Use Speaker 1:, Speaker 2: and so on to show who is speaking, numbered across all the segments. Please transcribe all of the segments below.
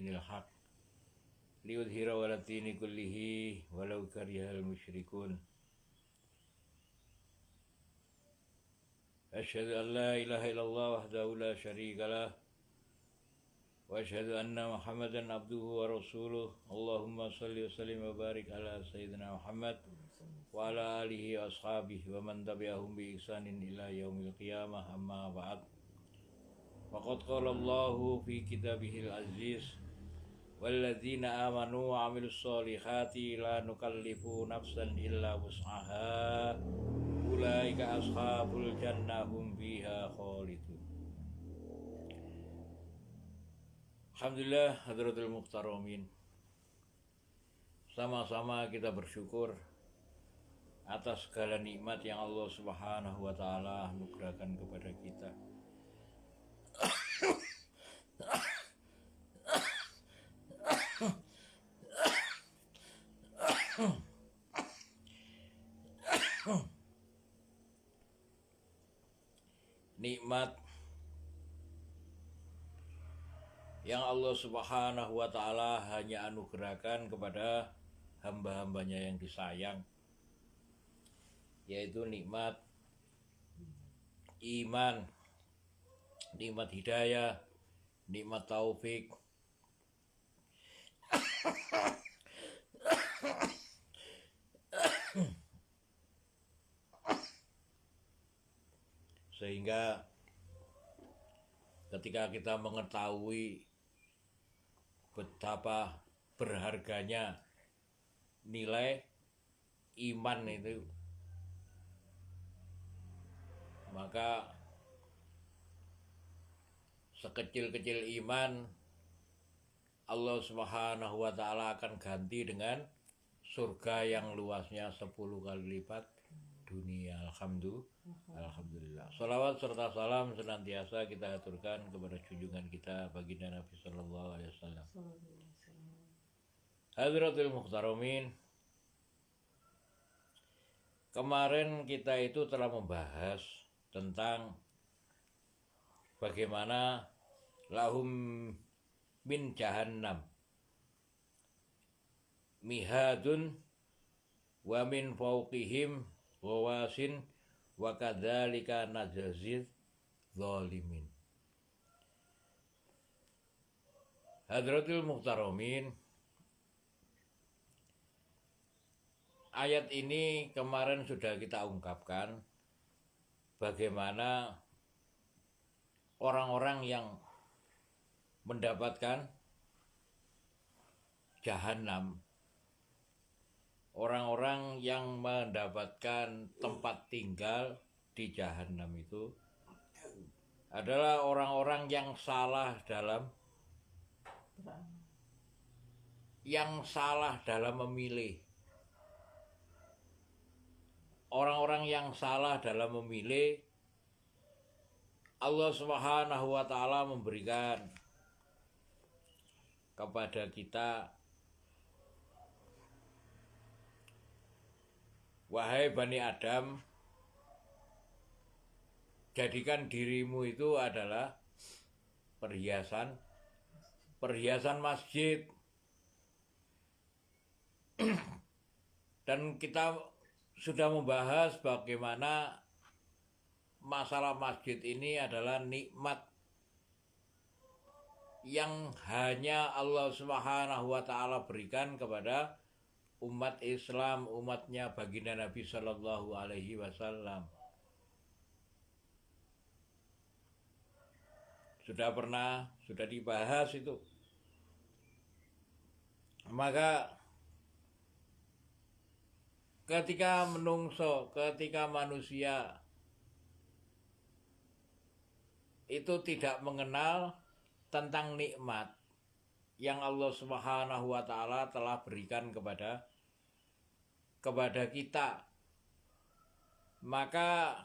Speaker 1: dinil haq liyudhira ala dini kullihi walau karihal musyrikun. Asyhadu an la ilaha illallah wahdahu la syarika lah wa asyhadu anna Muhammadan abduhu wa rasuluh. Allahumma shalli wa sallim wa barik ala sayyidina Muhammad wa ala alihi wa ashabihi wa man tabi'ahum bi ihsanin ila yaumil qiyamah. Amma ba'd. Faqad qala Allahu fi kitabihil aziz walladzina amanu wa amilus solihati la nukallifu nafsan illa wus'aha ulaika ashabul jannah hum fiha khalidun. Alhamdulillah, hadratul muhtaramin, sama-sama kita bersyukur atas segala nikmat yang Allah Subhanahu wa taala anugerahkan kepada kita. Nikmat yang Allah Subhanahu wa taala hanya anugerahkan kepada hamba-hambanya yang disayang, yaitu nikmat iman, nikmat hidayah, nikmat taufik, sehingga ketika kita mengetahui betapa berharganya nilai iman itu, maka sekecil-kecil iman Allah Subhanahu wa taala akan ganti dengan surga yang luasnya 10 kali lipat dunia. Alhamdulillah. Salawat serta salam senantiasa kita aturkan kepada junjungan kita baginda Nabi sallallahu alaihi wasallam. Hadratul muhtaramin, kemarin kita itu telah membahas tentang bagaimana lahum min jahannam mihadun wa min fawqihim wawasin wa kadzalika najzil zalimin. Hadratul muhtaramin, ayat ini kemarin sudah kita ungkapkan bagaimana orang-orang yang mendapatkan jahanam, orang-orang yang mendapatkan tempat tinggal di jahanam itu adalah orang-orang yang salah dalam memilih. Orang-orang yang salah dalam memilih, Allah Subhanahu wa taala memberikan kepada kita, wahai Bani Adam, jadikan dirimu itu adalah perhiasan masjid. Dan kita sudah membahas bagaimana masalah masjid ini adalah nikmat yang hanya Allah Subhanahu wa taala berikan kepada umat Islam, umatnya baginda Nabi sallallahu alaihi wasallam. Sudah dibahas itu. Maka ketika manusia itu tidak mengenal tentang nikmat yang Allah Subhanahu wa taala telah berikan kepada kita, maka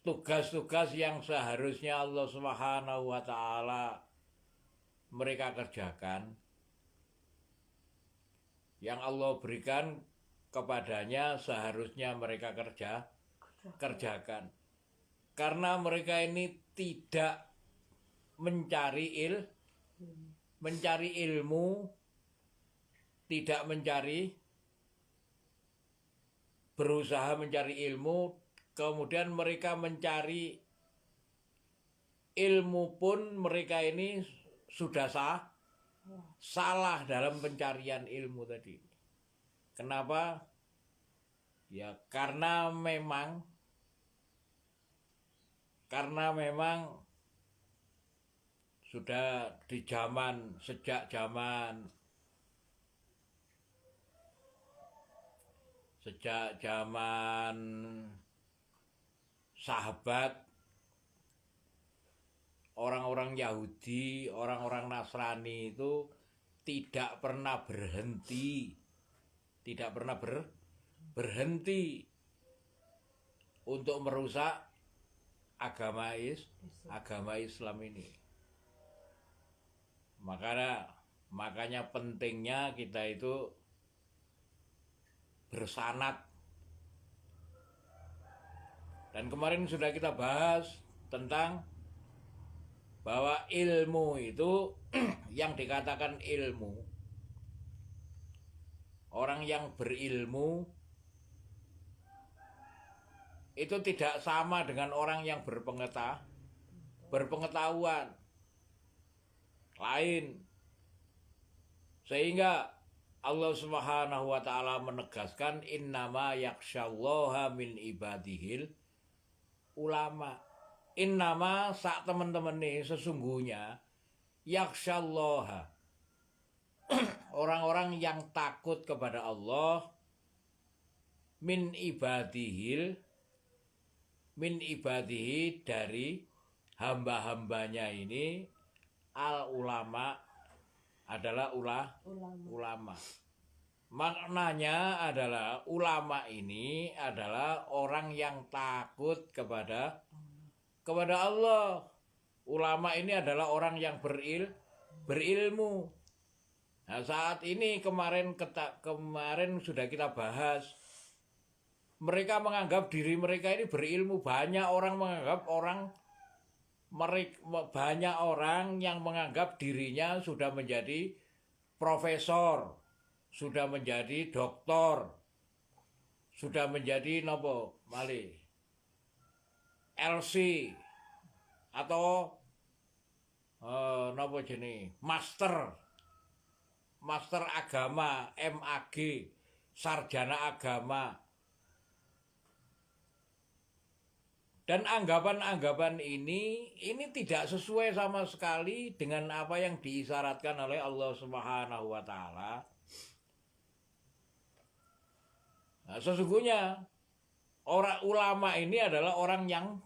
Speaker 1: tugas-tugas yang seharusnya Allah Subhanahu wa taala mereka kerjakan, yang Allah berikan kepadanya, seharusnya mereka kerjakan. Karena mereka ini tidak mencari mencari ilmu, tidak berusaha mencari ilmu, kemudian mereka mencari ilmu pun mereka ini sudah salah dalam pencarian ilmu tadi. Kenapa? Ya karena memang sudah di sejak zaman sahabat, orang-orang Yahudi, orang-orang Nasrani itu tidak pernah berhenti untuk merusak agama Islam ini. Makanya pentingnya kita itu bersanad. Dan kemarin sudah kita bahas tentang bahwa ilmu itu yang dikatakan ilmu, orang yang berilmu itu tidak sama dengan orang yang berpengetahuan lain. Sehingga Allah Subhanahu wa taala menegaskan innama yakhsyallaha min ibadihil ulama. Innama sak teman-teman nih sesungguhnya yakhsyallaha orang-orang yang takut kepada Allah min ibadihi dari hamba-hambanya ini al ulama adalah ulama. Maknanya adalah ulama ini adalah orang yang takut kepada Allah. Ulama ini adalah orang yang berilmu. Nah, saat ini kemarin sudah kita bahas, mereka menganggap diri mereka ini berilmu. Banyak orang yang menganggap dirinya sudah menjadi profesor, sudah menjadi doktor, sudah menjadi LC atau master agama, MAG, sarjana agama. Dan anggapan-anggapan ini tidak sesuai sama sekali dengan apa yang diisyaratkan oleh Allah Subhanahu wa taala. Nah, sesungguhnya orang ulama ini adalah orang yang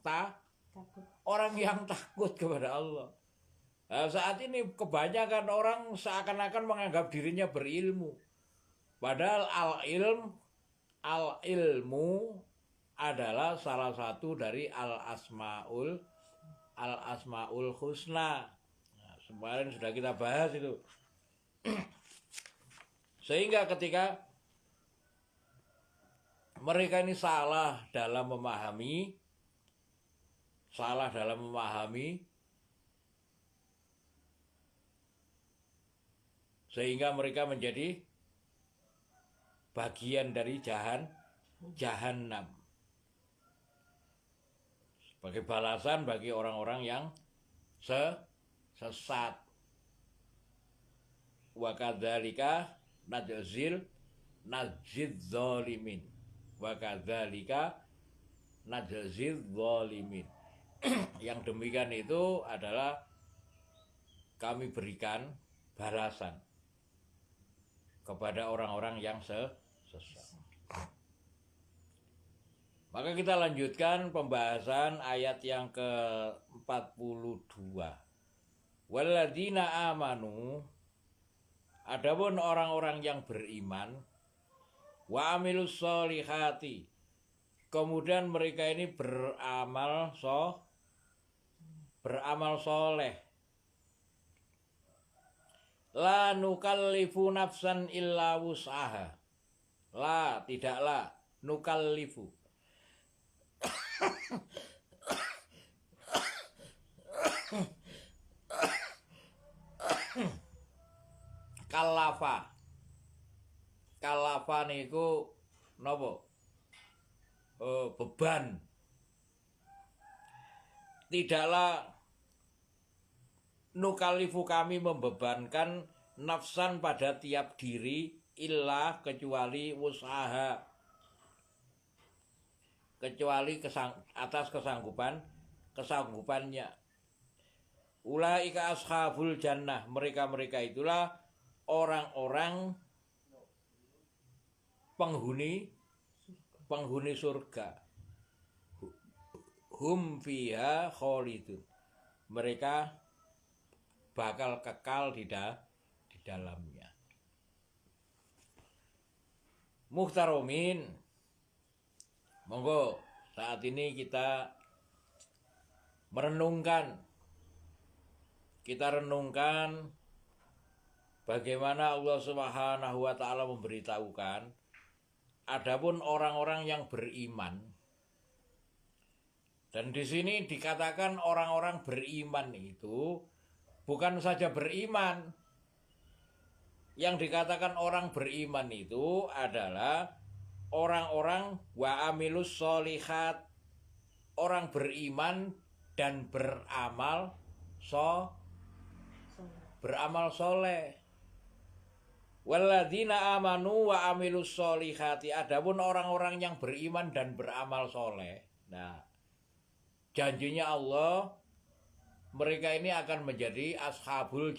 Speaker 1: takut kepada Allah. Nah, saat ini kebanyakan orang seakan-akan menganggap dirinya berilmu. Padahal al-ilmu adalah salah satu dari al-asmaul husna. Nah, kemarin sudah kita bahas itu. Sehingga ketika mereka ini salah dalam memahami sehingga mereka menjadi bagian dari jahanam sebagai balasan bagi orang-orang yang sesat. Wa kadzalika najzid zalimin. Wa kadzalika najzid zalimin. Yang demikian itu adalah kami berikan balasan kepada orang-orang yang sesat. Maka kita lanjutkan pembahasan ayat yang ke-42. Walladzina amanu, adapun orang-orang yang beriman, wa amilus sholihati, kemudian mereka ini beramal soleh. La nukallifu nafsan illa wus'aha. La, tidaklah, nukallifu. Kalafa. Kalafa niku napa? Beban. Tidaklah nukalifu kami membebankan nafsan pada tiap diri illa kecuali usaha, kecuali atas kesanggupannya. Ulaika ashabul jannah, mereka itulah orang-orang penghuni surga. Hum fiha khalidun, mereka bakal kekal di dalamnya. Muhtaromin, monggo saat ini kita renungkan bagaimana Allah Subhanahu wa taala memberitahukan adapun orang-orang yang beriman. Dan di sini dikatakan orang-orang beriman itu bukan saja beriman. Yang dikatakan orang beriman itu adalah orang-orang wa amilus sholihat, orang beriman dan beramal soleh. Walladzina amanu wa amilus sholihati, adapun orang-orang yang beriman dan beramal soleh. Nah, janjinya Allah, mereka ini akan menjadi ashabul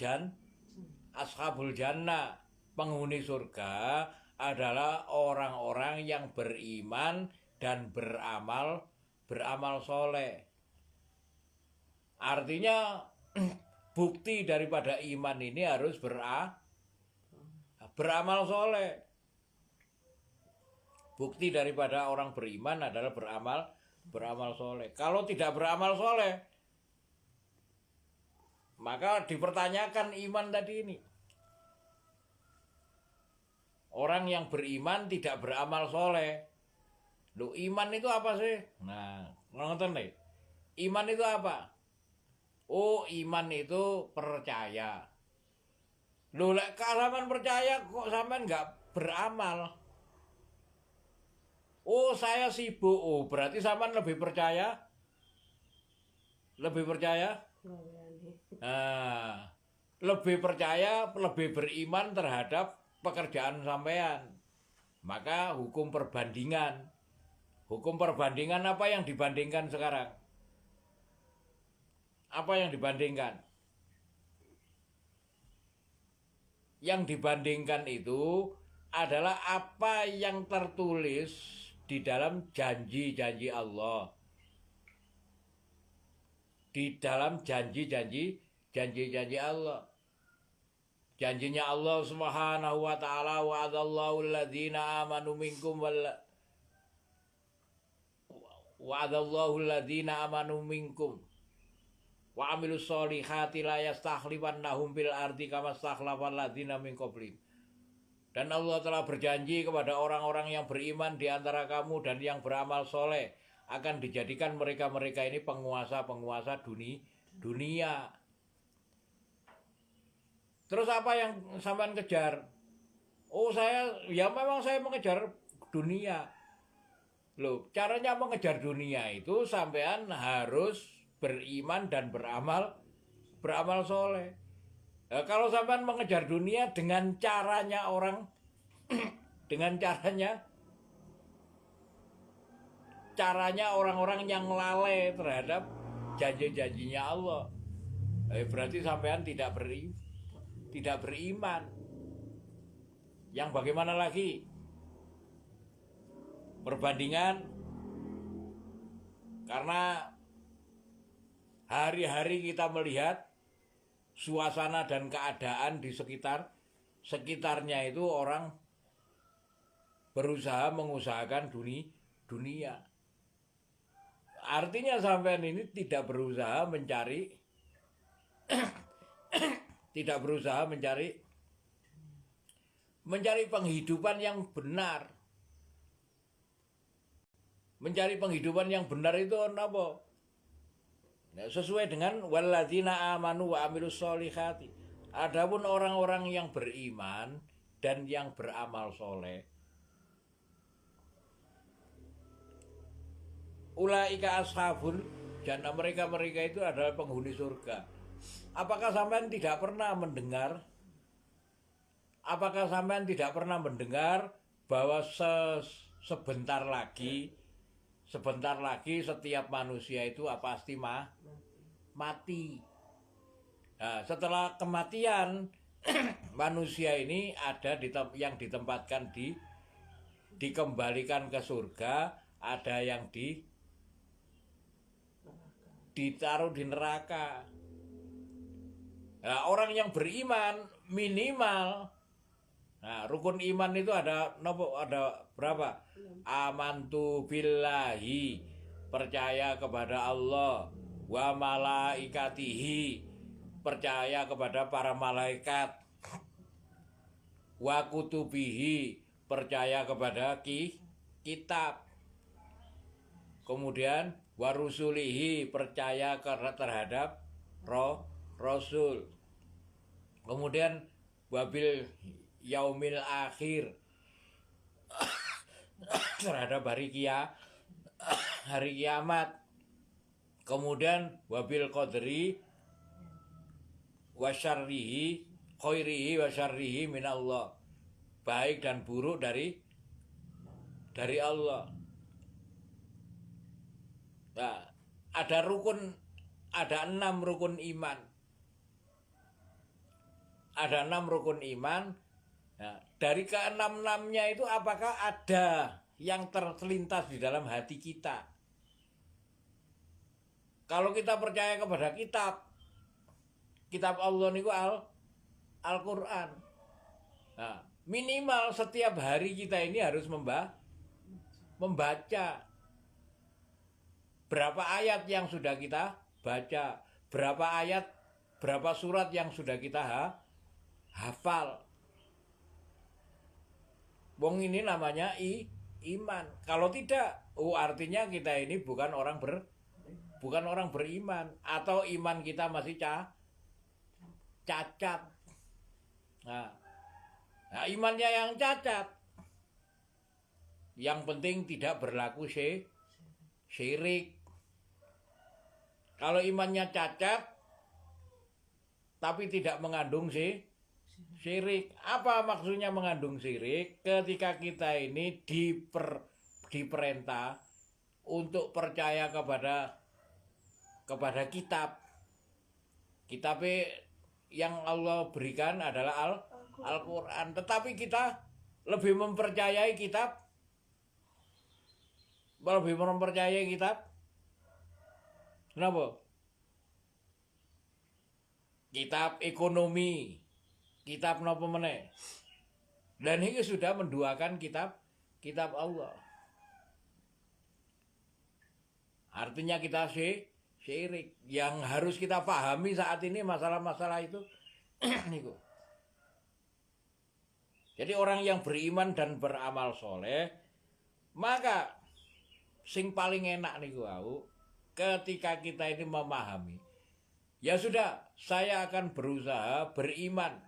Speaker 1: jannah, penghuni surga adalah orang-orang yang beriman dan beramal soleh. Artinya bukti daripada iman ini harus beramal soleh. Bukti daripada orang beriman adalah beramal soleh. Kalau tidak beramal soleh, maka dipertanyakan iman tadi ini. Orang yang beriman tidak beramal soleh. Loh, iman itu apa sih? Nah, nonton deh. Iman itu apa? Oh, iman itu percaya. Loh, kalau sampean percaya kok sampean nggak beramal? Oh, saya sibuk. Oh, berarti sampean lebih percaya? Lebih percaya? Nah, lebih percaya, lebih beriman terhadap pekerjaan sampean. Maka hukum perbandingan apa yang dibandingkan sekarang? Apa yang dibandingkan? Yang dibandingkan itu adalah apa yang tertulis di dalam janji-janji Allah. Di dalam janji-janji Allah. Janjinya Allah Subhanahu wa taala, wa'adallahu alladzina amanu minkum wa amilus solihati la yastakhlifannahum fil ardi kama stakhlafal ladzina min qablihim. Dan Allah telah berjanji kepada orang-orang yang beriman di antara kamu dan yang beramal soleh akan dijadikan mereka-mereka ini penguasa-penguasa dunia. Terus apa yang sampean kejar? Oh, memang saya mengejar dunia. Loh, caranya mengejar dunia itu sampean harus beriman dan beramal soleh. Nah, kalau sampean mengejar dunia dengan caranya orang-orang yang lalai terhadap janji-janjinya Allah, berarti sampean tidak beriman. Yang bagaimana lagi? Perbandingan, karena hari-hari kita melihat suasana dan keadaan di sekitarnya itu orang berusahakan dunia. Artinya sampean ini tidak berusaha mencari penghidupan yang benar. Mencari penghidupan yang benar itu apa? Nah, sesuai dengan walladzina amanu wa amilus solihati. Adapun orang-orang yang beriman dan yang beramal soleh, ulaika ashabul jannah, mereka itu adalah penghuni surga. Apakah sampean tidak pernah mendengar? Apakah sampean tidak pernah mendengar bahwa sebentar lagi setiap manusia itu pasti mati. Nah, setelah kematian manusia ini ada yang ditempatkan dikembalikan ke surga, ada yang ditaruh di neraka. Nah, orang yang beriman minimal, nah rukun iman itu ada berapa? Amantu billahi, percaya kepada Allah, wa malaikatihi, percaya kepada para malaikat, wa kutubihi, percaya kepada kitab, kemudian wa rusulihi, percaya terhadap rasul, kemudian wabil yaumil akhir, terhadap hari kiamat, kemudian wabil qadri wasyarrihi khairihi wasyarrihi minallah, baik dan buruk dari Allah. Nah, ada 6 rukun iman. Ada 6 rukun iman. Nah, dari ke-6-6-nya itu apakah ada yang terlintas di dalam hati kita? Kalau kita percaya kepada kitab Allah niku Al-Qur'an. Nah, minimal setiap hari kita ini harus membaca. Berapa ayat yang sudah kita baca? Berapa surat yang sudah kita hafal? Wong ini namanya iman. Kalau tidak, artinya kita ini bukan orang beriman, atau iman kita masih cacat. Nah, imannya yang cacat. Yang penting tidak berlaku syirik. Kalau imannya cacat tapi tidak mengandung syirik. Apa maksudnya mengandung syirik? Ketika kita ini diperintah untuk percaya kepada kitab yang Allah berikan adalah Al-Quran, tetapi kita lebih mempercayai kitab kenapa? Kitab ekonomi, kitab napa meneh. Dan ini sudah menduakan kitab Allah. Artinya kita syirik. Yang harus kita pahami saat ini masalah-masalah itu niku. Jadi orang yang beriman dan beramal soleh, maka sing paling enak niku ketika kita ini memahami, ya sudah, saya akan berusaha beriman,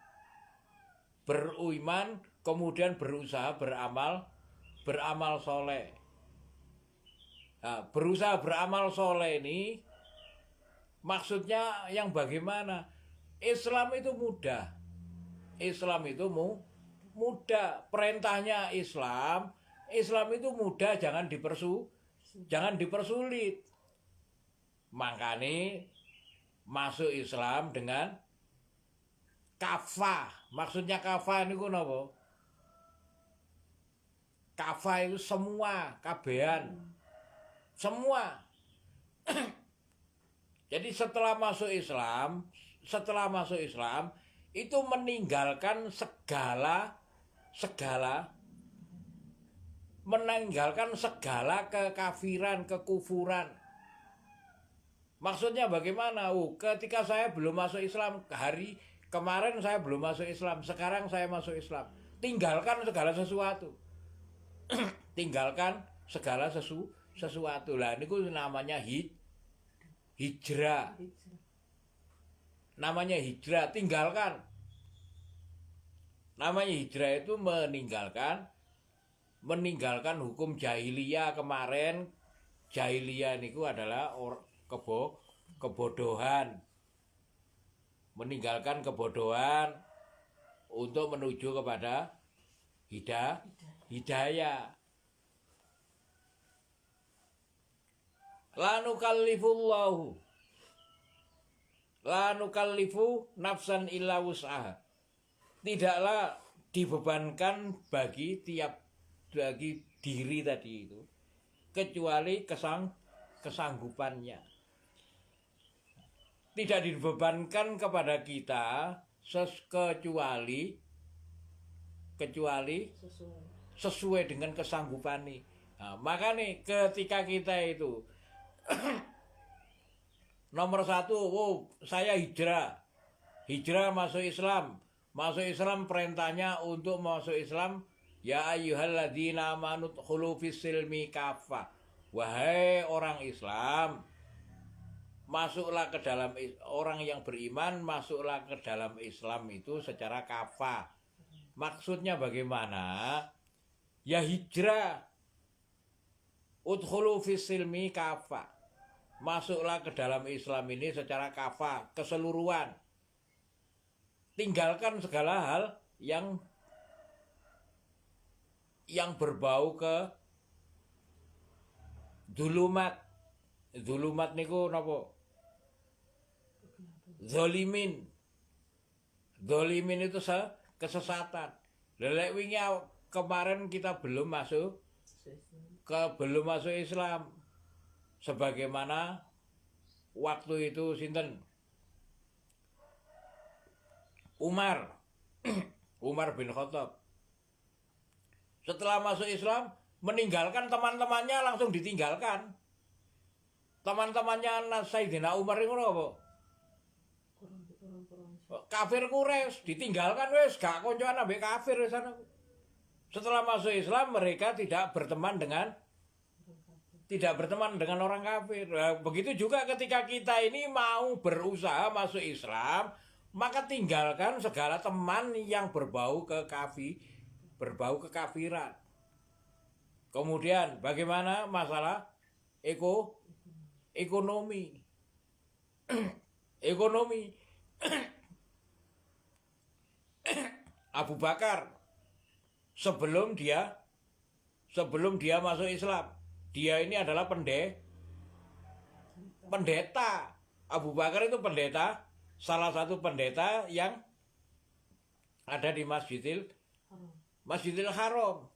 Speaker 1: kemudian berusaha beramal soleh. Nah, berusaha beramal soleh ini maksudnya yang bagaimana? Islam itu mudah. Perintahnya Islam itu mudah, jangan dipersulit. Makanya masuk Islam dengan kafah. Maksudnya kafah ini napa? Kafah itu semua, kabehan. Semua. Jadi setelah masuk Islam itu meninggalkan segala kekafiran, kekufuran. Maksudnya bagaimana? Ketika saya belum masuk Islam, hari kemarin saya belum masuk Islam, sekarang saya masuk Islam. Tinggalkan segala sesuatu. Tinggalkan segala sesuatu. Lah niku namanya hijrah. Namanya hijrah, tinggalkan. Namanya hijrah itu meninggalkan hukum jahiliyah kemarin. Jahiliyah niku adalah kebodohan. Meninggalkan kebodohan untuk menuju kepada hidayah. La nukallifu nafsan illa wus'aha. Tidaklah dibebankan bagi diri tadi itu kecuali kesanggupannya. Tidak dibebankan kepada kita kecuali sesuai dengan kesanggupan nih. Nah, maka nih ketika kita itu nomor satu, saya hijrah masuk Islam perintahnya untuk masuk Islam, ya ayyuhalladzina amanu dkhulu fis-silmi kaffah. Wahai orang Islam, masuklah ke dalam, orang yang beriman masuklah ke dalam Islam itu secara kafah. Maksudnya bagaimana? Ya hijrah. Udkhulu fis-silmi kafah. Masuklah ke dalam Islam ini secara kafah, keseluruhan. Tinggalkan segala hal yang berbau ke zulumat. Zulumat niku napa? Zolimin itu kesesatan. Lelek wingi kemarin kita belum masuk Islam. Sebagaimana waktu itu sinten? Umar bin Khattab. Setelah masuk Islam, meninggalkan teman-temannya, langsung ditinggalkan. Teman-temannya Sayyidina Umar itu apa? Kafir Quraisy, ditinggalkan wis, gak koncoan ambek kafir di sana. Setelah masuk Islam, mereka tidak berteman dengan orang kafir. Nah, begitu juga ketika kita ini mau berusaha masuk Islam, maka tinggalkan segala teman yang berbau kekafiran. Kemudian bagaimana masalah ekonomi? Abu Bakar sebelum dia masuk Islam, dia ini adalah pendeta. Abu Bakar itu pendeta, salah satu pendeta yang ada di Masjidil Haram.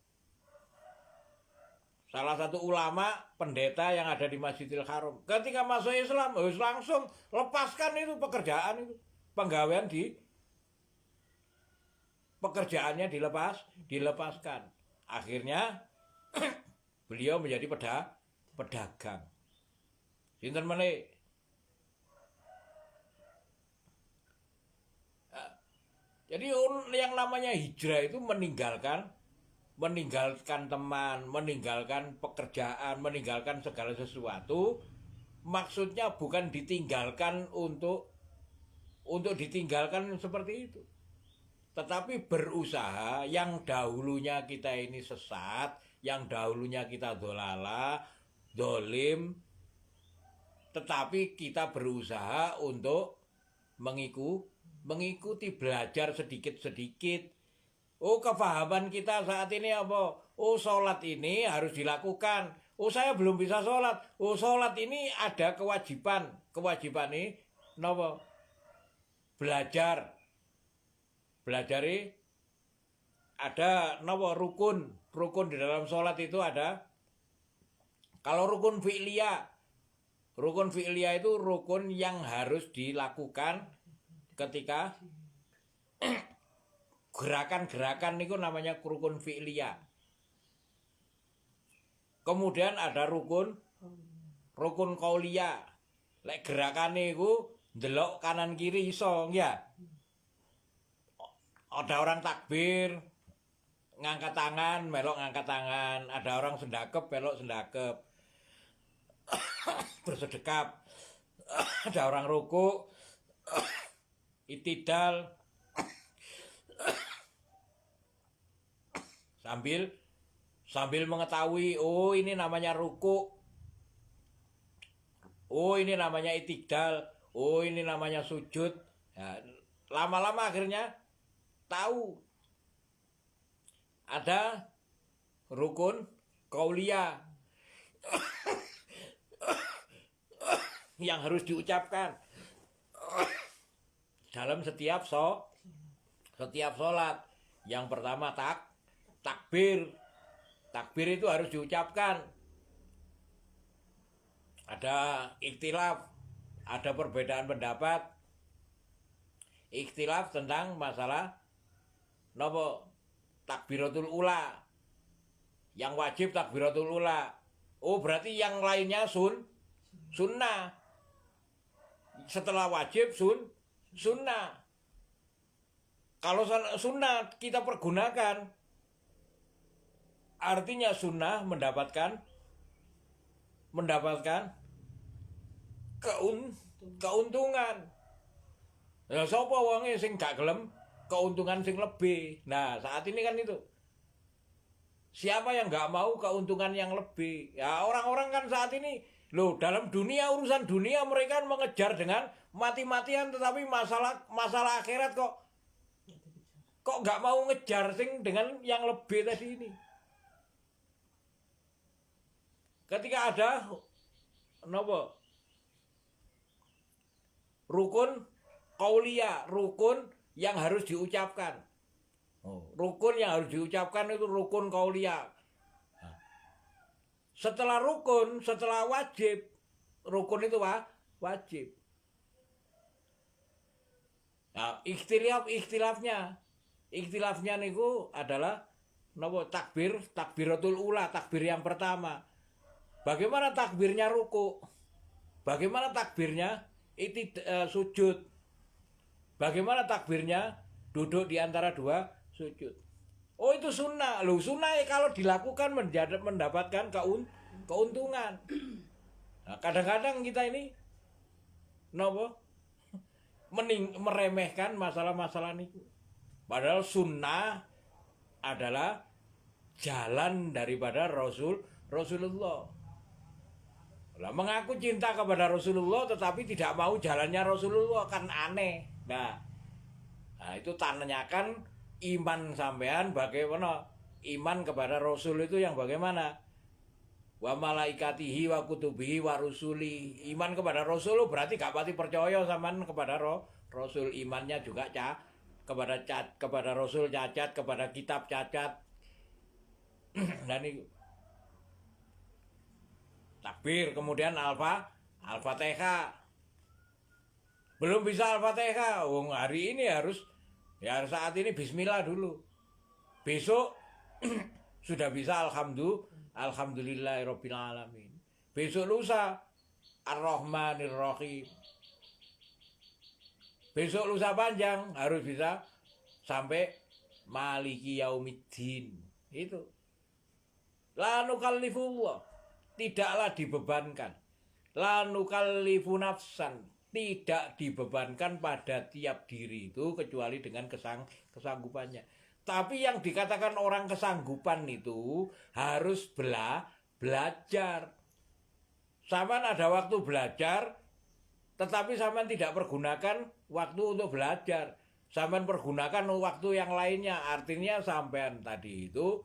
Speaker 1: Salah satu ulama pendeta yang ada di Masjidil Haram. Ketika masuk Islam, langsung lepaskan itu pekerjaan itu. Pekerjaannya dilepaskan. Akhirnya beliau menjadi pedagang. Sinten meneh? Jadi yang namanya hijrah itu meninggalkan teman, meninggalkan pekerjaan, meninggalkan segala sesuatu. Maksudnya bukan ditinggalkan untuk ditinggalkan seperti itu. Tetapi berusaha, yang dahulunya kita ini sesat, yang dahulunya kita dolim, tetapi kita berusaha untuk mengikuti, belajar sedikit-sedikit. Kefahaman kita saat ini apa? Sholat ini harus dilakukan. Saya belum bisa sholat. Sholat ini ada kewajiban ini napa? Belajari ada napa? Rukun di dalam sholat itu ada. Kalau rukun fi'liyah itu rukun yang harus dilakukan ketika gerakan-gerakan itu namanya rukun fi'liyah. Kemudian ada rukun qauliyah. Lek gerakane iku ndelok kanan kiri iso ya. Ada orang takbir, ngangkat tangan, melok ngangkat tangan. Ada orang sendakep, melok sendakep. Bersedekap. Ada orang ruku, itidal. sambil mengetahui, oh ini namanya ruku, oh ini namanya itidal, oh ini namanya sujud. Nah, lama-lama akhirnya tahu ada rukun qauliyah yang harus diucapkan dalam setiap sholat. Yang pertama takbir. Takbir itu harus diucapkan. Ada ikhtilaf, ada perbedaan pendapat. Ikhtilaf tentang masalah nopo takbiratul ula. Yang wajib takbiratul ula. Oh, berarti yang lainnya sunnah. Setelah wajib sunnah. Kalau sunnah kita pergunakan, artinya sunnah mendapatkan keuntungan. Ya sapa wonge sing gak gelem keuntungan sing lebih. Nah, saat ini kan itu. Siapa yang gak mau keuntungan yang lebih? Ya orang-orang kan saat ini, loh, dalam urusan dunia mereka mengejar dengan mati-matian, tetapi masalah akhirat kok gak mau ngejar sing dengan yang lebih tadi ini. Ketika ada rukun qauliyah, rukun yang harus diucapkan. Rukun yang harus diucapkan itu rukun qauliyah. Setelah rukun, setelah wajib, rukun itu wajib. Nah, ikhtilafnya niku adalah takbiratul ula, takbir yang pertama. Bagaimana takbirnya ruku? Bagaimana takbirnya sujud? Bagaimana takbirnya duduk di antara dua sujud? Oh, itu sunnah. Loh, sunnah kalau dilakukan mendapatkan keuntungan. Nah, kadang-kadang kita ini meremehkan masalah-masalah niku. Padahal sunnah adalah jalan daripada Rasulullah. Lah, mengaku cinta kepada Rasulullah tetapi tidak mau jalannya Rasulullah kan aneh. Nah itu tanyakan iman sampean bagaimana? Iman kepada Rasul itu yang bagaimana? Wa malaikatihi wa kutubihi wa rusuli. Iman kepada Rasul berarti gak pati percaya sampean kepada Rasul. Imannya juga kepada Rasul cacat, kepada kitab cacat. Dan itu takbir, kemudian Al-Fatihah. Belum bisa Al-Fatihah. Hari ini harus saat ini bismillah dulu. Besok sudah bisa alhamdulillahirabbil alamin. Besok lusa Ar-Rahmanir-Rahim. Besok lusa panjang harus bisa sampai Maliki Yaumiddin. Itu. La nukallifullah. Tidaklah dibebankan. La nukallifu nafsan. Tidak dibebankan pada tiap diri itu kecuali dengan kesanggupannya. Tapi yang dikatakan orang kesanggupan itu harus belajar. Saman ada waktu belajar, tetapi saman tidak pergunakan waktu untuk belajar. Saman pergunakan waktu yang lainnya. Artinya sampean tadi itu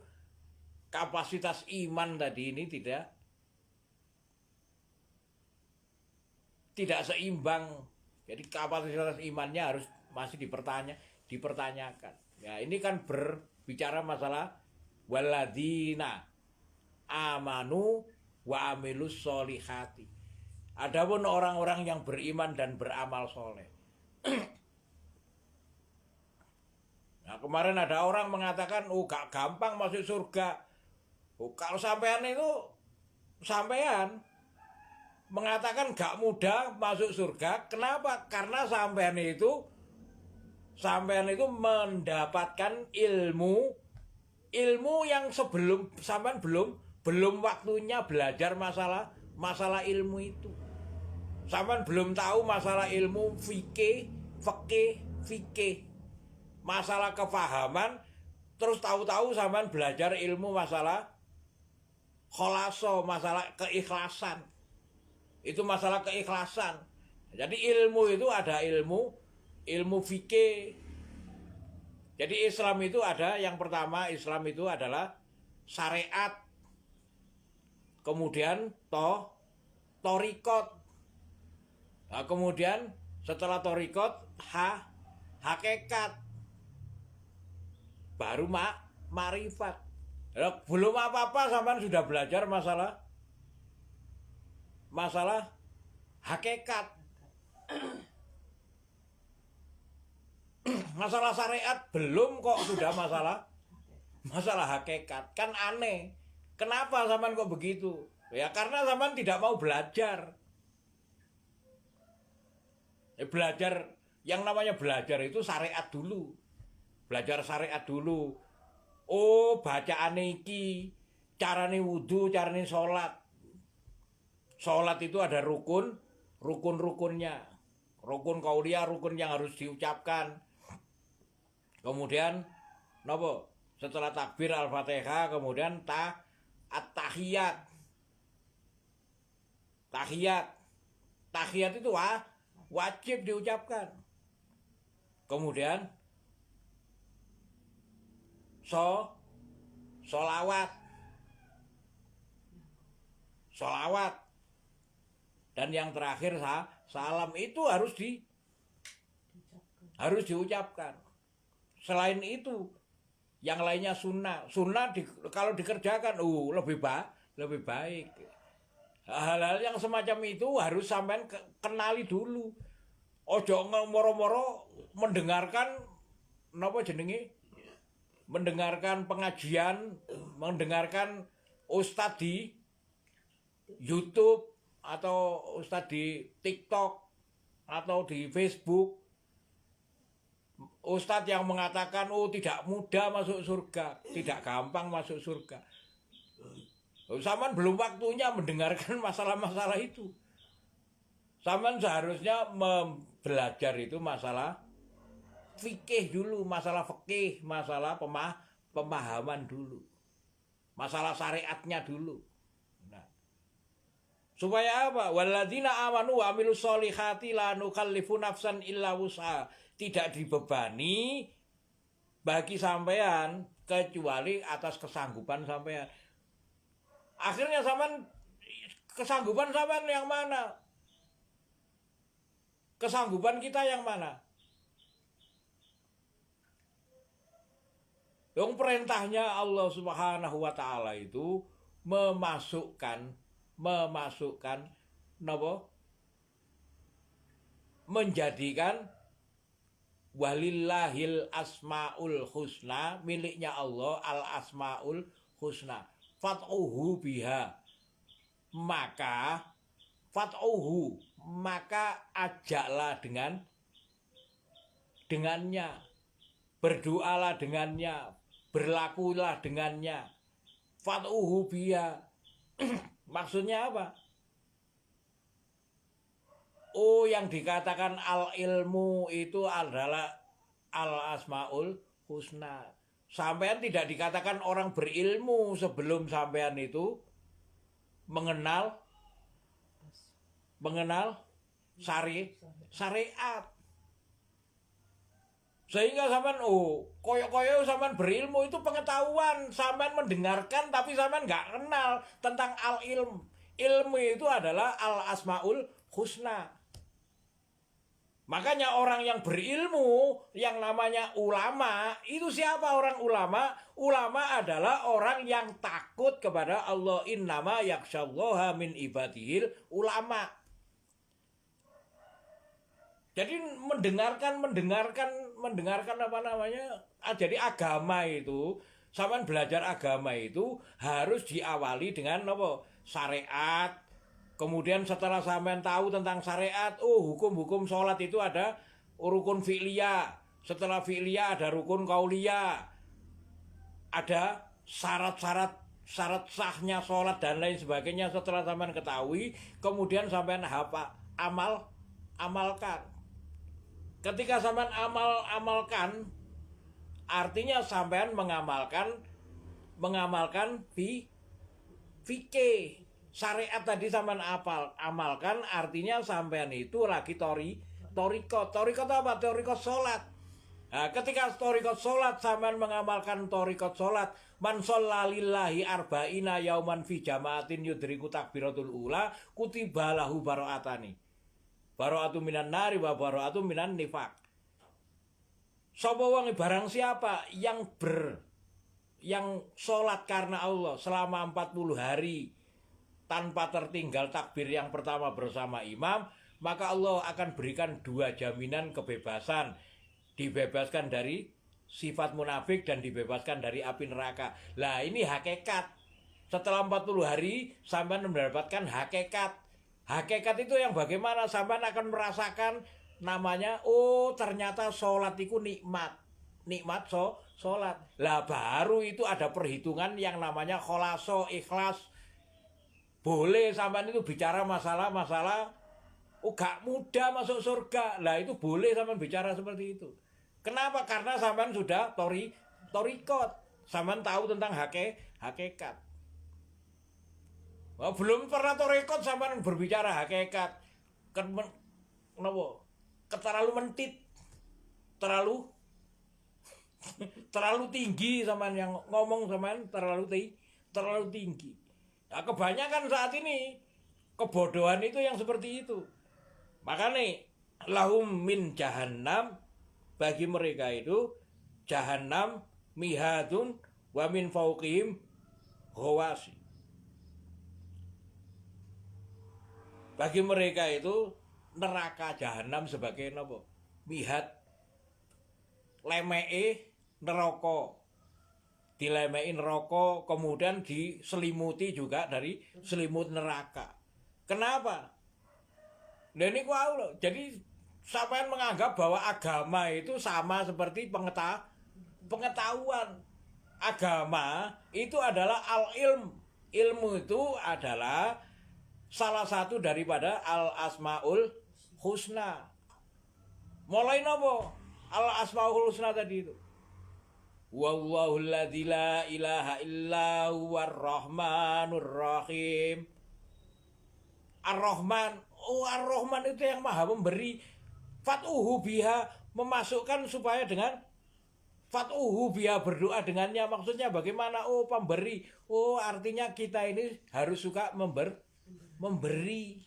Speaker 1: kapasitas iman tadi ini tidak seimbang. Jadi kapasitas imannya harus masih dipertanyakan. Ya, ini kan berbicara masalah waladina amanu wa amilus solihati. Adapun orang-orang yang beriman dan beramal soleh. Nah, kemarin ada orang mengatakan, gak gampang masuk surga. Kalau sampean mengatakan gak mudah masuk surga. Kenapa? Karena sampean itu mendapatkan ilmu yang sebelum sampean belum waktunya belajar masalah ilmu itu. Sampean belum tahu masalah ilmu fikih, masalah kefahaman Terus tahu-tahu sampean belajar ilmu masalah kholaso, masalah keikhlasan. Itu masalah keikhlasan. Jadi ilmu itu ada ilmu fikih. Jadi Islam itu ada, yang pertama Islam itu adalah syariat. Kemudian torikot. Nah, kemudian setelah torikot hakikat. Baru marifat. Belum apa-apa sampean sudah belajar masalah hakikat. Masalah syariat belum kok sudah masalah hakikat. Kan aneh. Kenapa sampean kok begitu? Ya karena sampean tidak mau belajar. Belajar, yang namanya belajar itu syariat dulu. Belajar syariat dulu. Oh, bacaan iki, carane wudu, carane sholat. Sholat itu ada rukun-rukunnya. Rukun qauliyah, rukun yang harus diucapkan. Kemudian napa? Setelah takbir Al-Fatihah, kemudian at-tahiyat. Tahiyat itu wajib diucapkan. Kemudian solawat. Dan yang terakhir salam itu harus diucapkan. Selain itu, yang lainnya sunnah. Kalau dikerjakan, lebih baik. Hal-hal yang semacam itu harus sampean kenali dulu. Ojo moro-moro mendengarkan mendengarkan pengajian, mendengarkan ustadz di YouTube atau ustadz di TikTok atau di Facebook. Ustadz yang mengatakan tidak mudah masuk surga, tidak gampang masuk surga. Saman belum waktunya mendengarkan masalah-masalah itu. Saman seharusnya belajar itu masalah fikih dulu, masalah fikih, masalah pemahaman dulu. Masalah syariatnya dulu. Nah. Supaya apa? Walladzina amanu wa amilus solihati la nukallifu nafsan illa wus'aha. Tidak dibebani bagi sampean kecuali atas kesanggupan sampean. Akhirnya sampean kesanggupan sampean yang mana? Kesanggupan kita yang mana? Yang perintahnya Allah Subhanahu wa taala itu memasukkan menjadikan walillahil asmaul husna, miliknya Allah al asmaul husna, fat'uhu biha, maka ajaklah dengannya, berdoalah dengannya, berlakulah dengannya, fat'uhu biha. Maksudnya apa? Yang dikatakan al-ilmu itu adalah al-asmaul husna. Sampean tidak dikatakan orang berilmu sebelum sampean itu mengenal syariat. Sehingga sampean koyo-koyo sampean berilmu itu pengetahuan, sampean mendengarkan tapi sampean nggak kenal tentang al-ilm. Ilmu itu adalah al-asmaul husna. Makanya orang yang berilmu, yang namanya ulama, itu siapa orang ulama? Ulama adalah orang yang takut kepada Allah. Innama yakhsyallaha min ibadihil ulama. Jadi mendengarkan apa namanya? Jadi agama itu, sampean belajar agama itu harus diawali dengan apa? Syariat. Kemudian setelah sampean tahu tentang syariat, hukum-hukum sholat itu ada rukun fi'liyah. Setelah fi'liyah ada rukun qauliyah. Ada syarat sahnya sholat dan lain sebagainya. Setelah sampean ketahui, kemudian sampean amalkan. Ketika sampean amalkan artinya sampean mengamalkan fikih syariat tadi sampean amalkan, artinya sampean itu lagi torikot apa? Torikot sholat. Nah, ketika torikot sholat sampean mengamalkan torikot sholat, man shallalillahi arba'ina yauman fi jama'atin yudriku takbiratul ula kutiba lahu baro'atani, baro'atu minan nari wa baro'atu minan nifak. Sapa wong barang siapa yang sholat karena Allah selama 40 hari tanpa tertinggal takbir yang pertama bersama imam, maka Allah akan berikan 2 jaminan kebebasan. Dibebaskan dari sifat munafik dan dibebaskan dari api neraka. Lah ini hakikat. Setelah 40 hari sampean mendapatkan hakikat. Hakikat itu yang bagaimana? Sampean akan merasakan namanya, oh ternyata sholat itu nikmat. Nikmat sholat. Lah baru itu ada perhitungan yang namanya kholaso, ikhlas. Boleh sampean itu bicara masalah gak mudah masuk surga. Lah itu boleh sampean bicara seperti itu. Kenapa? Karena sampean sudah torikot. Sampean tahu tentang hakikat. Belum pernah torikot sampean berbicara hakikat. Kenapa? Terlalu mentit. Terlalu tinggi sampean yang ngomong, sampean terlalu tinggi. Nah, kebanyakan saat ini kebodohan itu yang seperti itu. Makanya lahum min jahannam, bagi mereka itu jahannam mihadun wa min fauqihim ghawasi. Bagi mereka itu neraka jahanam sebagai apa? Mihad, lemeke neraka. Dilemei neraka, kemudian diselimuti juga dari selimut neraka. Kenapa? Nah ini jadi sampean menganggap bahwa agama itu sama seperti pengetahuan. Agama itu adalah al-ilm. Ilmu itu adalah salah satu daripada al-asmaul husna. Mulai nopo? Al-asmaul husna tadi itu. Wallahul ladzi la ilaha illa huwar rahmanur rahim. Ar-Rahman. Oh, Ar-Rahman itu yang maha memberi. Fat'uhu biha, memasukkan supaya dengan fat'uhu biha, berdoa dengannya. Maksudnya bagaimana? Oh, pemberi. Oh, artinya kita ini harus suka memberi.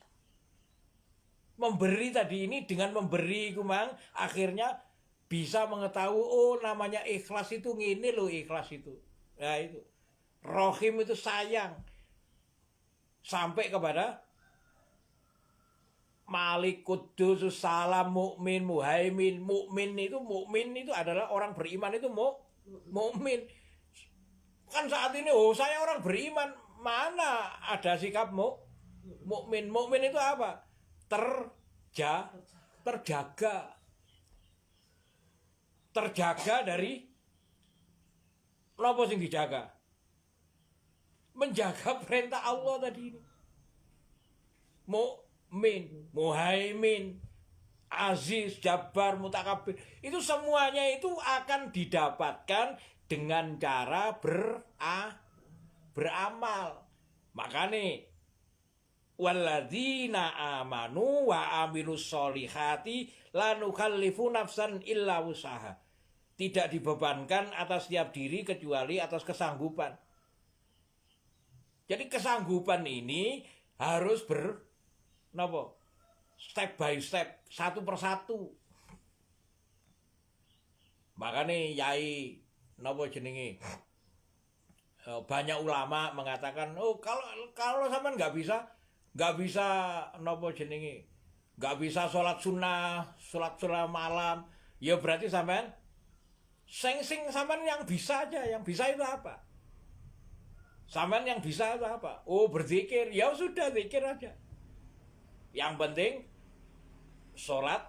Speaker 1: Memberi tadi ini, dengan memberi kumang akhirnya bisa mengetahui, oh namanya ikhlas itu ngene loh, ikhlas itu. Nah itu. Rohim itu sayang. Sampai kepada Malik, Kudus, Salam, Mukmin, Muhaimin. Mukmin itu adalah orang beriman itu mukmin. Kan saat ini saya orang beriman, mana ada sikap mukmin. Mukmin itu apa? Terjaga dari apa sing dijaga? Menjaga perintah Allah tadi ini. Mukmin, Muhaimin, Aziz, Jabbar, Mutakabir, itu semuanya itu akan didapatkan dengan cara beramal. Makanya walladzina amanu wa amilus solihati la nukallifu nafsan illa wusaha. Tidak dibebankan atas setiap diri kecuali atas kesanggupan. Jadi kesanggupan ini harus step by step, satu persatu. Makanya yai banyak ulama mengatakan, oh kalau sampean nggak bisa nggak bisa sholat sunnah malam, ya berarti sampean sampean yang bisa aja. Yang bisa itu apa? Sampean yang bisa itu apa? Oh berzikir, ya sudah zikir aja. Yang penting sholat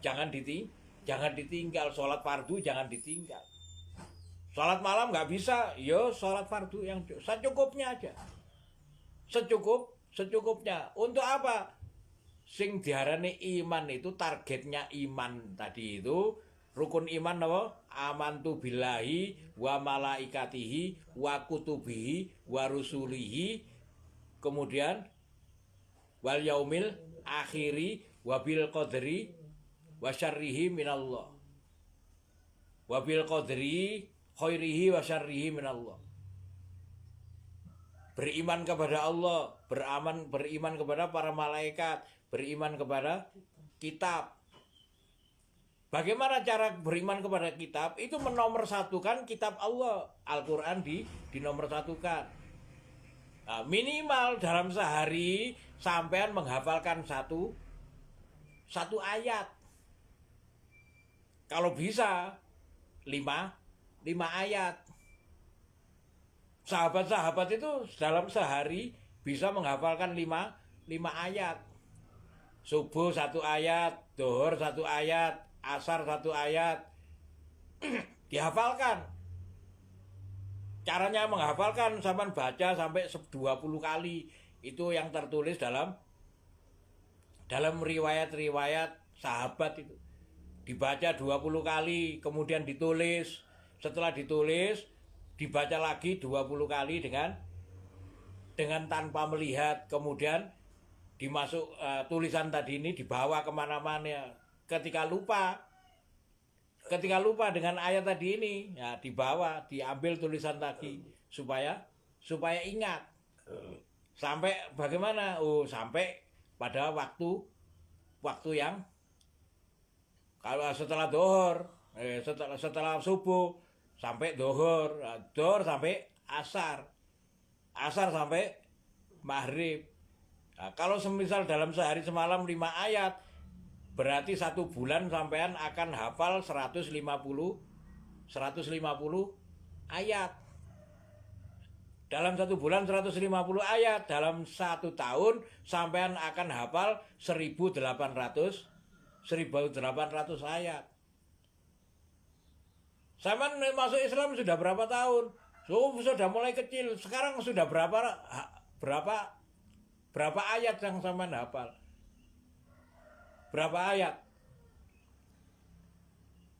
Speaker 1: jangan ditinggal, sholat fardu jangan ditinggal. Sholat malam nggak bisa, yo sholat fardu yang secukupnya aja. Secukupnya. Untuk apa? Sing diarani iman itu, targetnya iman tadi itu Rukun iman apa? Amantu billahi wa malaikatihi wa kutubihi wa rusulihi, kemudian wal yaumil akhiri wa bil qadri wa syarrihi minallah. Wa bil qadri khairihi wa syarrihi minallah. Beriman kepada Allah, beriman kepada para malaikat, beriman kepada kitab. Bagaimana cara beriman kepada kitab? Itu menomorsatukan kitab Allah, Al-Quran dinomorsatukan. Nah, minimal dalam sehari sampean menghafalkan satu ayat. Kalau bisa 5 ayat. Sahabat-sahabat itu dalam sehari bisa menghafalkan 5 ayat. Subuh 1 ayat, zuhur 1 ayat, asar 1 ayat. Dihafalkan. Caranya menghafalkan sampai baca sampai 20 kali. Itu yang tertulis dalam riwayat-riwayat sahabat itu. Dibaca 20 kali, kemudian ditulis. Setelah ditulis, dibaca lagi 20 kali dengan tanpa melihat, kemudian dimasuk tulisan tadi ini dibawa kemana-mana. Ketika lupa dengan ayat tadi ini, ya dibawa, diambil tulisan tadi supaya ingat. Sampai bagaimana? Sampai pada waktu yang kalau setelah dohor, setelah subuh sampai dohor sampai asar sampai maghrib. Nah, kalau semisal dalam sehari semalam 5 ayat, berarti 1 bulan sampean akan hafal 150 ayat. Dalam 1 bulan 150 ayat, dalam 1 tahun sampean akan hafal 1800 ayat. Sampean masuk Islam sudah berapa tahun? Sudah mulai kecil. Sekarang sudah berapa ayat yang sampean hafal? Berapa ayat?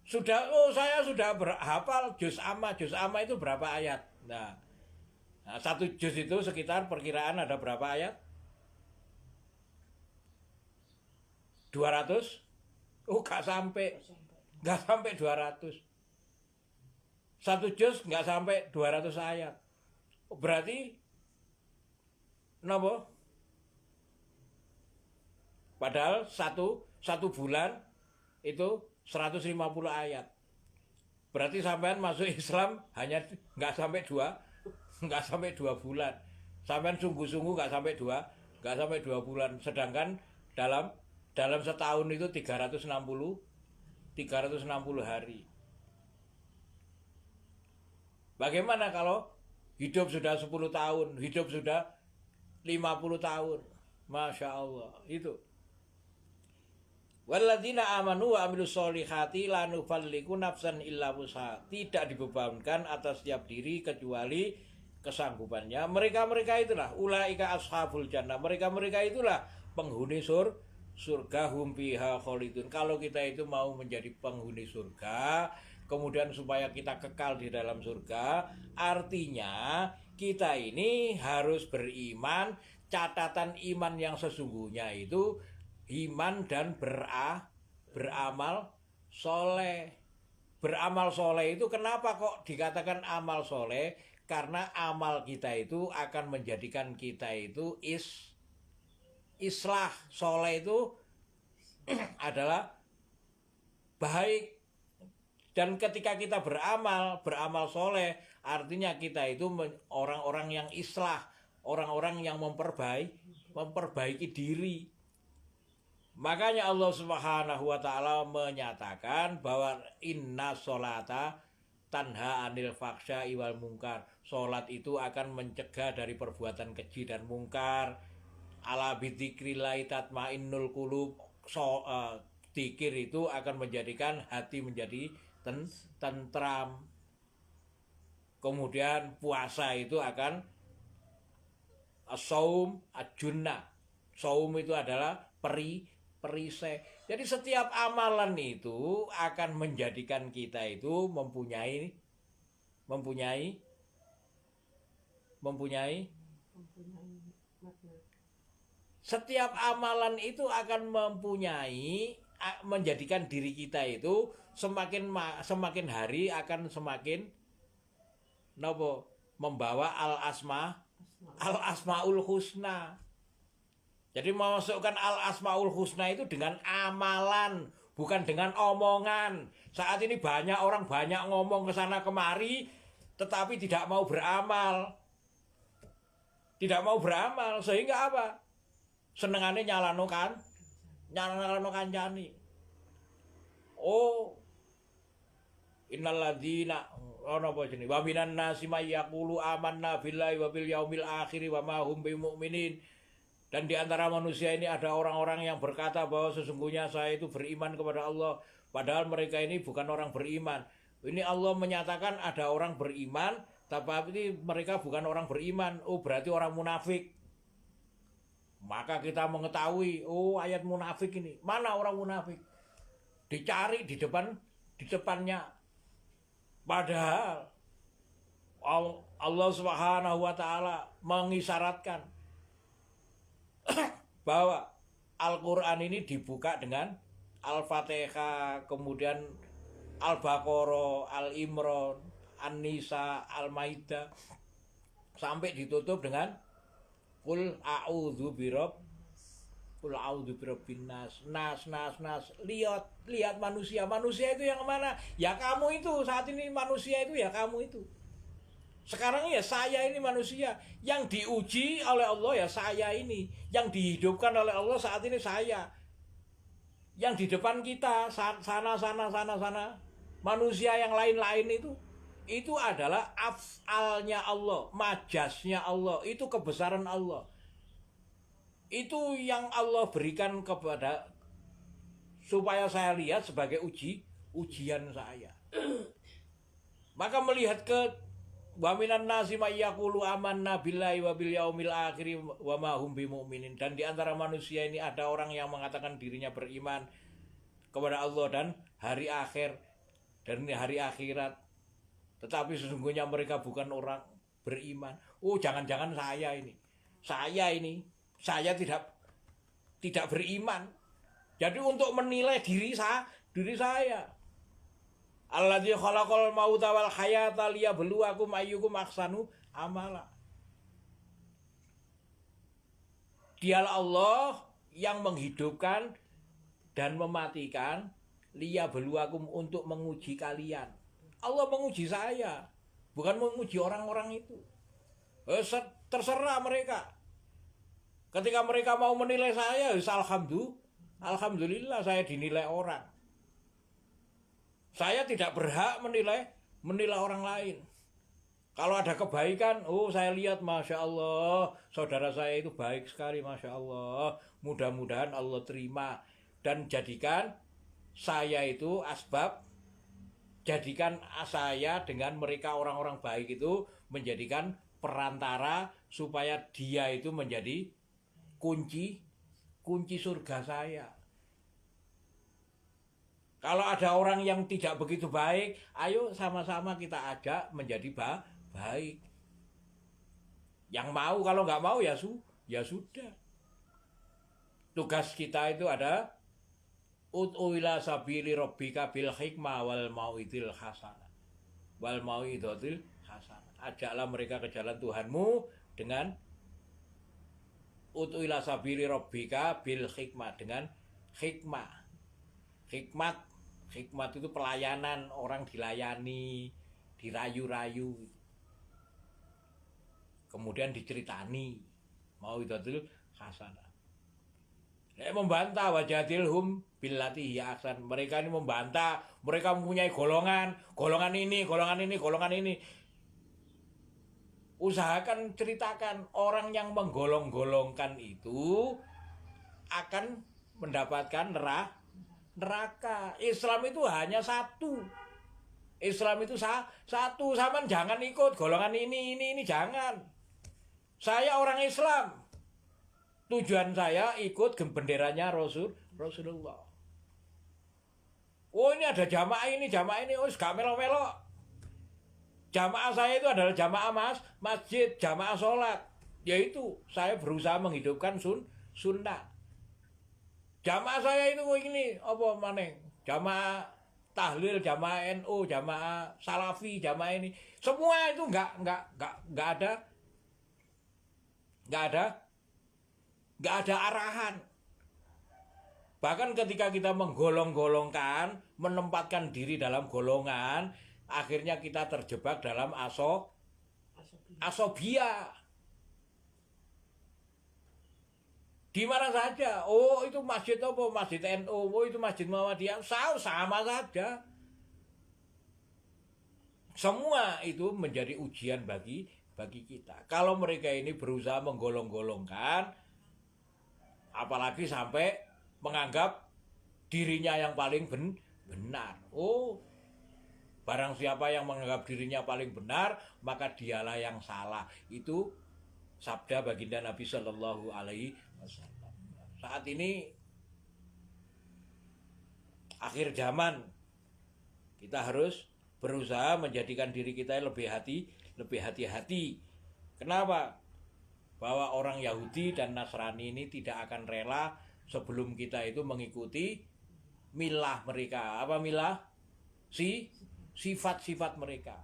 Speaker 1: Saya sudah hafal juz amma. Juz amma itu berapa ayat? Nah, 1 juz itu sekitar perkiraan ada berapa ayat? 200? Gak sampai 200. 1 juz nggak sampai 200 ayat. Berarti napa? Padahal satu bulan itu 150 ayat. Berarti sampean masuk Islam hanya nggak sampai 2 bulan. Sampean sungguh-sungguh nggak sampai 2 bulan. Sedangkan dalam setahun itu 360 hari. Bagaimana kalau hidup sudah 10 tahun, hidup sudah 50 tahun? Masya Allah, itu. Walladzina amanu wa amilus solihati la nufarriqu nafsan illa wus'aha. Tidak dibebankan atas setiap diri kecuali kesanggupannya. Mereka itulah ulaika ashabul jannah. Mereka itulah penghuni surga, hum fiha khalidun. Kalau kita itu mau menjadi penghuni surga, kemudian supaya kita kekal di dalam surga, artinya kita ini harus beriman. Catatan iman yang sesungguhnya itu iman dan beramal soleh. Beramal soleh itu kenapa kok dikatakan amal soleh? Karena amal kita itu akan menjadikan kita itu islah. Soleh itu adalah baik. Dan ketika kita beramal soleh, artinya kita itu orang-orang yang islah, orang-orang yang memperbaiki diri. Makanya Allah Subhanahu wa taala menyatakan bahwa inna sholata tanha anil faksya'i wal mungkar. Salat itu akan mencegah dari perbuatan keji dan mungkar. Ala bidzikrillah tatmainnul qulub. Dzikir itu akan menjadikan hati menjadi tentram. Kemudian puasa itu akan as-shaum ad-junnah. Shaum itu adalah perisai. Jadi setiap amalan itu akan menjadikan kita itu mempunyai
Speaker 2: makna.
Speaker 1: setiap amalan itu akan menjadikan diri kita itu semakin hari akan semakin membawa al asmaul husna. Jadi memasukkan al asmaul husna itu dengan amalan, bukan dengan omongan. Saat ini banyak orang ngomong ke sana kemari, tetapi tidak mau beramal. Tidak mau beramal, sehingga apa? Senengane nyalano kancane. Oh, innalladzina ana apa jenenge? Wa minan nasi may yaqulu amanna billahi wa bil yaumil akhir wa ma hum bimumin. Dan di antara manusia ini ada orang-orang yang berkata bahwa sesungguhnya saya itu beriman kepada Allah, padahal mereka ini bukan orang beriman. Ini Allah menyatakan ada orang beriman, tapi mereka bukan orang beriman. Oh, berarti orang munafik. Maka kita mengetahui, oh ayat munafik ini. Mana orang munafik? Dicari di depannya. Padahal Allah Subhanahu wa taala mengisyaratkan bahwa Al-Qur'an ini dibuka dengan Al-Fatihah, kemudian Al-Baqarah, Al-Imran, An-Nisa, Al-Maidah, sampai ditutup dengan Qul a'udzu birabbin nas. Lihat manusia itu yang mana? Ya kamu itu. Saat ini manusia itu ya kamu itu. Sekarang ya saya ini manusia. Yang diuji oleh Allah ya saya ini. Yang dihidupkan oleh Allah saat ini saya. Yang di depan kita sana. Manusia yang lain-lain itu adalah af'alnya Allah, majasnya Allah, itu kebesaran Allah. Itu yang Allah berikan kepada supaya saya lihat sebagai ujian saya. Maka melihat ke wa minan nasi may yaqulu amanna billahi wa bil yaumil akhir wa ma hum bimumin. Dan di antara manusia ini ada orang yang mengatakan dirinya beriman kepada Allah dan hari akhir dan hari akhirat. Tetapi sesungguhnya mereka bukan orang beriman. Oh, jangan-jangan saya tidak beriman. Jadi untuk menilai diri saya. Alladzi khalaqal mauta wal hayata liyabluwakum ayyukum ahsanu amala. Dialah Allah yang menghidupkan dan mematikan liyabluwakum untuk menguji kalian. Allah menguji saya, bukan menguji orang-orang itu. Terserah mereka. Ketika mereka mau menilai saya, alhamdulillah saya dinilai orang. Saya tidak berhak menilai orang lain. Kalau ada kebaikan, oh saya lihat Masya Allah, saudara saya itu baik sekali Masya Allah. Mudah-mudahan Allah terima dan jadikan saya itu asbab. Jadikan saya dengan mereka orang-orang baik itu menjadikan perantara supaya dia itu menjadi kunci surga saya. Kalau ada orang yang tidak begitu baik, ayo sama-sama kita ajak menjadi baik. Yang mau, kalau nggak mau ya sudah. Tugas kita itu ada ud'u ila sabili rabbika bil hikmah wal mau'izatil hasanah. Ajaklah mereka ke jalan Tuhanmu dengan ud'u ila sabili rabbika bil hikmah, dengan hikmah. Hikmat itu pelayanan, orang dilayani, dirayu-rayu. Kemudian diceritani mau'izatil hasanah. Membantah wajadilhum billati hiya ahsan. Mereka ini membantah, mereka mempunyai golongan ini. Usahakan ceritakan, orang yang menggolong-golongkan itu akan mendapatkan neraka. Islam itu hanya satu. Islam itu satu. Sama jangan ikut golongan ini jangan. Saya orang Islam. Tujuan saya ikut benderanya Rasulullah. Oh ini ada jamaah ini, oh gak melo-melo. Jamaah saya itu adalah jamaah masjid, jamaah sholat. Yaitu saya berusaha menghidupkan sunnah. Jamaah saya itu ini apa maneng? Jamaah tahlil, jamaah NU, jamaah salafi, jamaah ini. Semua itu nggak ada arahan. Bahkan ketika kita menggolong-golongkan, menempatkan diri dalam golongan, akhirnya kita terjebak dalam asobia. Di mana saja, oh itu masjid apa, masjid NU, oh itu masjid Muhammadiyah, sama saja. Semua itu menjadi ujian bagi kita. Kalau mereka ini berusaha menggolong-golongkan, apalagi sampai menganggap dirinya yang paling benar. Oh, barang siapa yang menganggap dirinya paling benar, maka dialah yang salah. Itu sabda baginda Nabi Shallallahu Alaihi Wasallam. Saat ini akhir zaman, kita harus berusaha menjadikan diri kita lebih hati-hati. Kenapa? Bahwa orang Yahudi dan Nasrani ini tidak akan rela sebelum kita itu mengikuti milah mereka. Apa milah? Sifat-sifat mereka.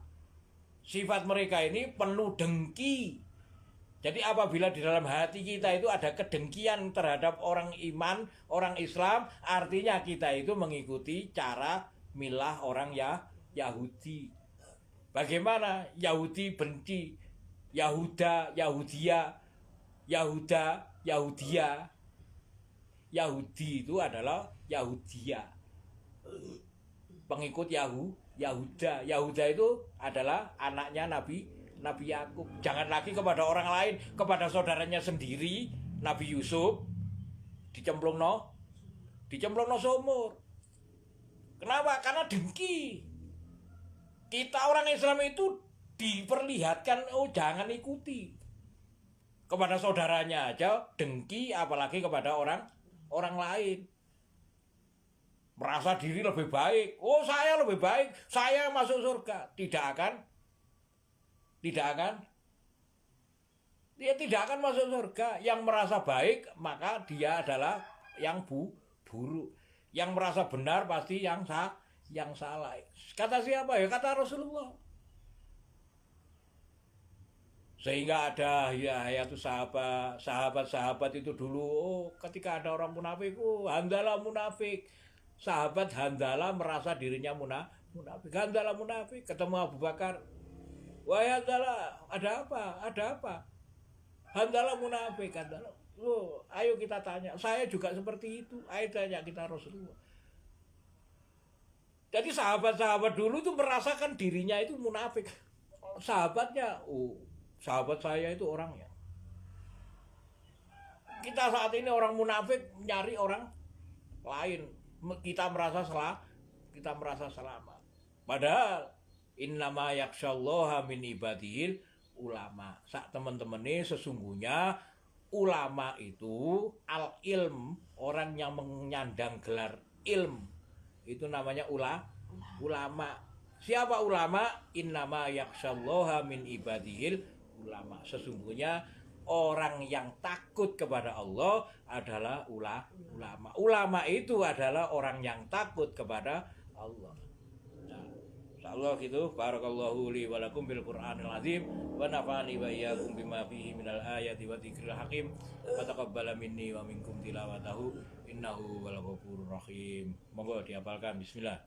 Speaker 1: Sifat mereka ini penuh dengki. Jadi apabila di dalam hati kita itu ada kedengkian terhadap orang iman, orang Islam, artinya kita itu mengikuti cara milah orang Yahudi. Bagaimana? Yahudi benci, Yahudia. Yahudi itu adalah Yahudia. Pengikut Yahuda. Yahuda itu adalah anaknya Nabi Yakub. Jangan lagi kepada orang lain, kepada saudaranya sendiri, Nabi Yusuf dicemplungno sumur. Kenapa? Karena dengki. Kita orang Islam itu diperlihatkan, oh jangan ikuti. Kepada saudaranya aja dengki, apalagi kepada orang lain. Merasa diri lebih baik. Oh saya lebih baik, saya masuk surga. Dia tidak akan masuk surga. Yang merasa baik, maka dia adalah yang buruk. Yang merasa benar pasti yang salah. Kata siapa ya? Kata Rasulullah. Sehingga ada itu sahabat itu dulu, oh ketika ada orang munafik, oh Handalah munafik. Sahabat Handalah merasa dirinya munafik. Handalah munafik, ketemu Abu Bakar. Wahai Handalah, ada apa? Handalah munafik, Handalah. Oh, ayo kita tanya. Saya juga seperti itu. Ayo tanya kita Rasulullah. Jadi sahabat-sahabat dulu itu merasakan dirinya itu munafik. Sahabatnya, oh sahabat saya itu orangnya. Kita saat ini orang munafik nyari orang lain. Kita merasa selamat. Padahal innama yakshallaha min ibadihil ulama. Sak teman-teman ini sesungguhnya ulama itu al-ilm, orang yang menyandang gelar ilm. Itu namanya ulama. Siapa ulama? Innama yakshallaha min ibadihil ulama. Sesungguhnya orang yang takut kepada Allah adalah ulama. Ulama itu adalah orang yang takut kepada Allah. Nah, insyaallah gitu. Barakallahu li wa lakum bil Qur'anil azim wa nafa'ani wa iyyakum bima fihi minal ayati wa dzikril hakim. Wa taqabbala minni wa minkum tilawatahu innahu wal ghafurur rahim. Monggo dihafalkan. Bismillah.